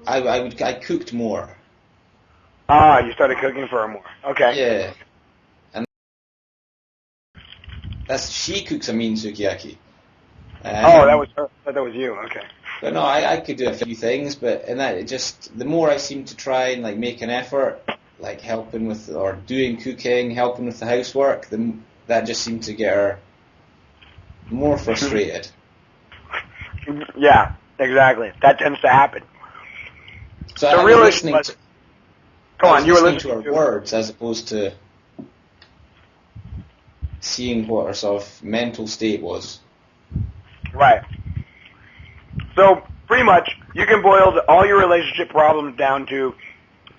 I cooked more. Ah, you started cooking for her more. Okay. Yeah, and she cooks a mean sukiyaki. Oh, that was her. I thought that was you. Okay. But no, I could do a few things, but and that it just the more I seem to try and like make an effort, like helping with or doing cooking, helping with the housework, that just seemed to get her more frustrated. Yeah, exactly. That tends to happen. So So I was really, listening to go I was on. You were listening to listening her words as opposed to seeing what her sort of mental state was. Right. So pretty much, you can boil all your relationship problems down to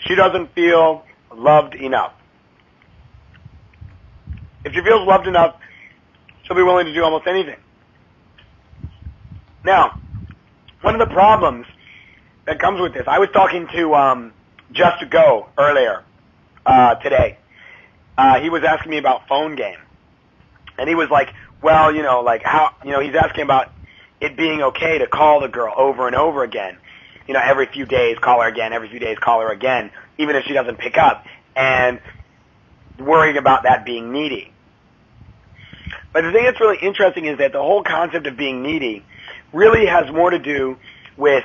she doesn't feel loved enough. If she feels loved enough, she'll be willing to do almost anything. Now, one of the problems that comes with this, I was talking to Just to Go earlier today. He was asking me about phone game. And he was like, well, like how, he's asking about it being okay to call the girl over and over again. Every few days, call her again, every few days, call her again, even if she doesn't pick up, and worrying about that being needy. But the thing that's really interesting is that the whole concept of being needy really has more to do with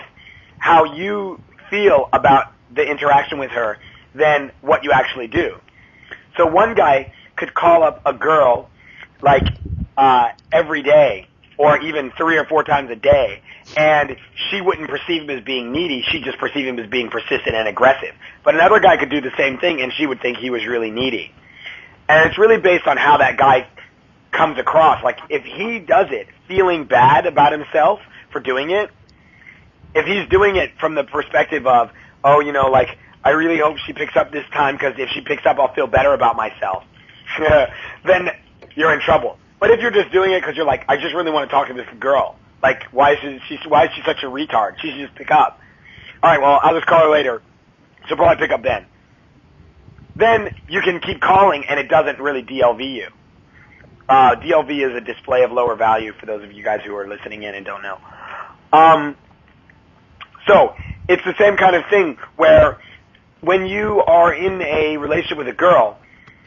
how you feel about the interaction with her than what you actually do. So one guy could call up a girl like every day or even 3 or 4 times a day, and she wouldn't perceive him as being needy. She'd just perceive him as being persistent and aggressive. But another guy could do the same thing, and she would think he was really needy. And it's really based on how that guy comes across. Like, if he does it feeling bad about himself for doing it, if he's doing it from the perspective of, oh, like, I really hope she picks up this time because if she picks up, I'll feel better about myself, then you're in trouble. But if you're just doing it because you're like, I just really want to talk to this girl. Like, why is she such a retard? She should just pick up. All right, well, I'll just call her later. She'll probably pick up then. Then you can keep calling, and it doesn't really DLV you. DLV is a display of lower value for those of you guys who are listening in and don't know. So it's the same kind of thing where when you are in a relationship with a girl,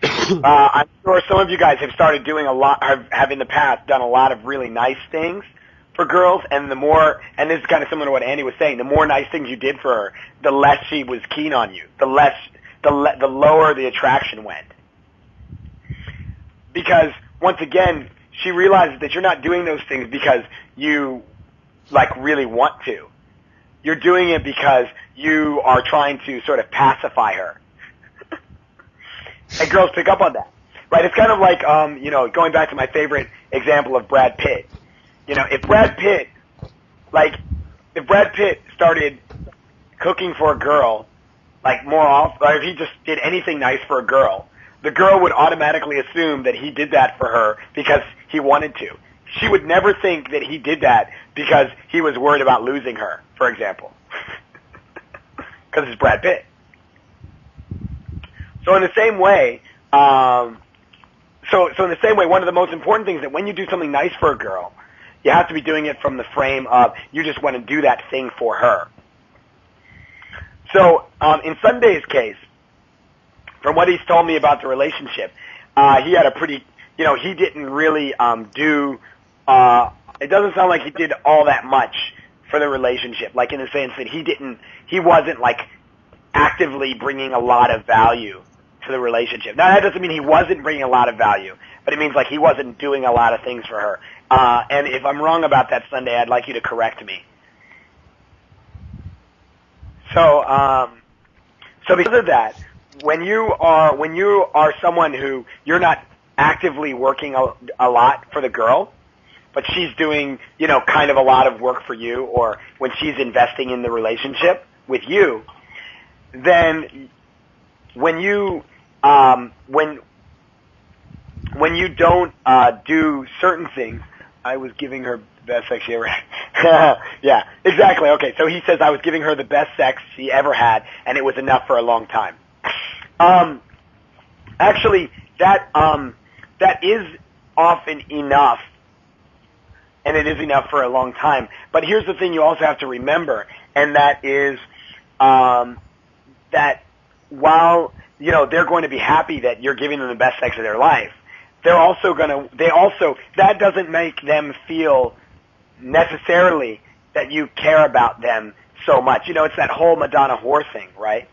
I'm sure some of you guys have started doing have in the past done a lot of really nice things for girls, and and this is kind of similar to what Andy was saying, the more nice things you did for her, the less she was keen on you, the lower the attraction went. Because once again, she realizes that you're not doing those things because you like really want to. You're doing it because you are trying to sort of pacify her. And girls pick up on that, right? It's kind of like, going back to my favorite example of Brad Pitt. If Brad Pitt started cooking for a girl, like more often, or if he just did anything nice for a girl, the girl would automatically assume that he did that for her because he wanted to. She would never think that he did that because he was worried about losing her, for example. Because it's Brad Pitt. So in the same way, one of the most important things that when you do something nice for a girl, you have to be doing it from the frame of you just want to do that thing for her. So in Sunday's case, from what he's told me about the relationship, he had a pretty, he didn't really it doesn't sound like he did all that much for the relationship, like in the sense that he wasn't like actively bringing a lot of value to the relationship. Now that doesn't mean he wasn't bringing a lot of value, but it means like he wasn't doing a lot of things for her. And if I'm wrong about that Sunday, I'd like you to correct me. So because of that, when you are someone who you're not actively working a lot for the girl, but she's doing, kind of a lot of work for you, or when she's investing in the relationship with you, then when you don't do certain things, I was giving her the best sex she ever had. Yeah, exactly. Okay, so he says I was giving her the best sex she ever had, and it was enough for a long time. Actually, that is often enough, and it is enough for a long time. But here's the thing you also have to remember, and that is that while, you know, they're going to be happy that you're giving them the best sex of their life, that doesn't make them feel necessarily that you care about them so much. You know, it's that whole Madonna whore thing, right?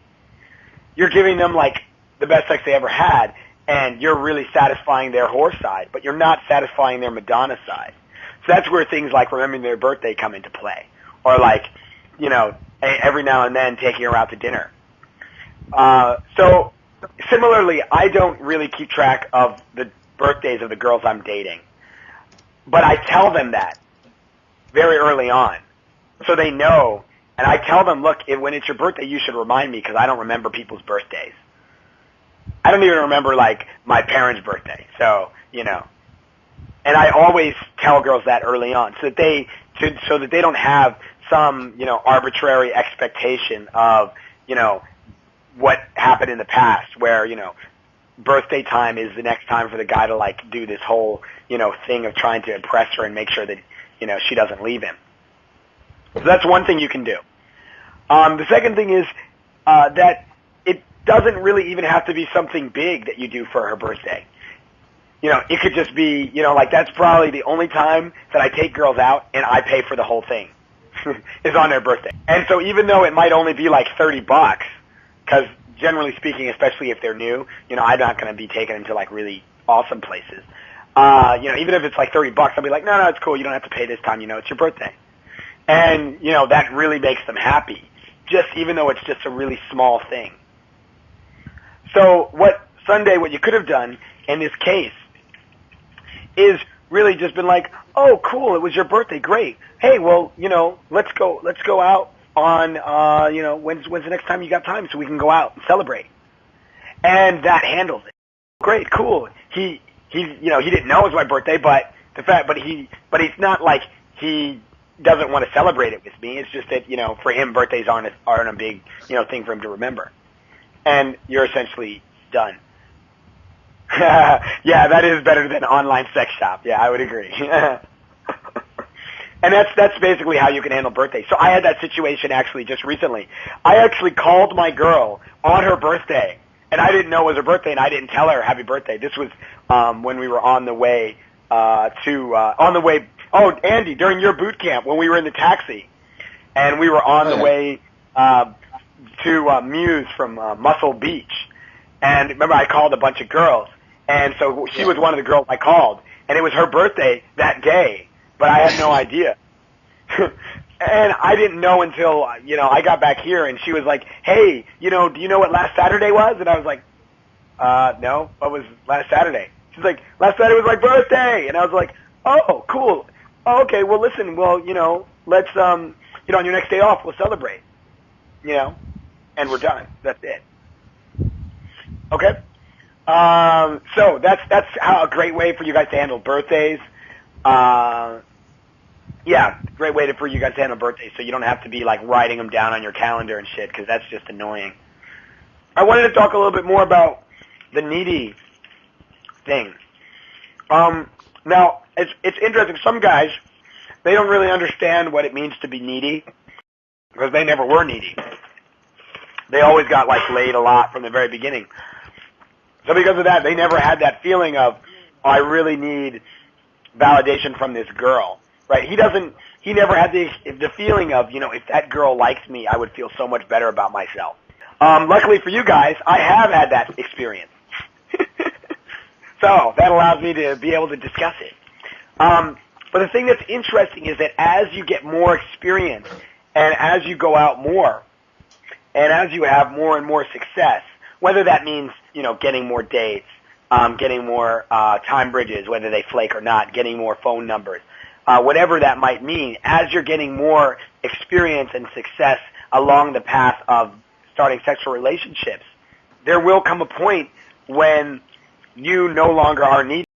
You're giving them, like, the best sex they ever had, and you're really satisfying their whore side, but you're not satisfying their Madonna side. So that's where things like remembering their birthday come into play. Or, like, you know, every now and then taking her out to dinner. So, similarly, I don't really keep track of the birthdays of the girls I'm dating. But I tell them that very early on. So they know. And I tell them, look, when it's your birthday, you should remind me because I don't remember people's birthdays. I don't even remember, like, my parents' birthday. So, you know. And I always tell girls that early on so that they don't have some, you know, arbitrary expectation of, you know, what happened in the past where, you know, birthday time is the next time for the guy to, like, do this whole, you know, thing of trying to impress her and make sure that, you know, she doesn't leave him. So that's one thing you can do. The second thing is that it doesn't really even have to be something big that you do for her birthday. You know, it could just be, you know, like that's probably the only time that I take girls out and I pay for the whole thing is on their birthday. And so even though it might only be like $30, because generally speaking, especially if they're new, you know, I'm not going to be taking them to like really awesome places. You know, even if it's like $30, I'll be like, no, it's cool. You don't have to pay this time. You know, it's your birthday. And, you know, that really makes them happy, just even though it's just a really small thing. So Sunday, what you could have done in this case is really just been like, oh, cool, it was your birthday, great. Hey, well, you know, let's go out on, you know, when's the next time you got time so we can go out and celebrate. And that handles it. Great, cool. He you know, he didn't know it was my birthday, but he's not like he doesn't want to celebrate it with me. It's just that, you know, for him, birthdays aren't a big, you know, thing for him to remember. And you're essentially done. Yeah, that is better than online sex shop. Yeah, I would agree. And that's basically how you can handle birthdays. So I had that situation actually just recently. I actually called my girl on her birthday, and I didn't know it was her birthday, and I didn't tell her happy birthday. This was when we were on the way Oh, Andy, during your boot camp when we were in the taxi, and we were on the way to Muse from Muscle Beach. And remember, I called a bunch of girls, and so she was one of the girls I called, and it was her birthday that day, but I had no idea. And I didn't know until, you know, I got back here, and she was like, hey, you know, do you know what last Saturday was? And I was like, no, what was last Saturday? She's like, last Saturday was my birthday. And I was like, oh, cool. Oh, okay, well, listen, well, you know, let's, you know, on your next day off, we'll celebrate, you know, and we're done. That's it. Okay? So that's how a great way for you guys to handle birthdays. Yeah, great way for you guys to handle birthdays so you don't have to be, like, writing them down on your calendar and shit, because that's just annoying. I wanted to talk a little bit more about the needy thing. Now, it's interesting. Some guys, they don't really understand what it means to be needy because they never were needy. They always got, like, laid a lot from the very beginning. So because of that, they never had that feeling of, oh, I really need validation from this girl, right? He never had the feeling of, you know, if that girl likes me, I would feel so much better about myself. Luckily for you guys, I have had that experience. So that allows me to be able to discuss it. But the thing that's interesting is that as you get more experience and as you go out more and as you have more and more success, whether that means, you know, getting more dates, getting more time bridges, whether they flake or not, getting more phone numbers, whatever that might mean, as you're getting more experience and success along the path of starting sexual relationships, there will come a point when you no longer are needed.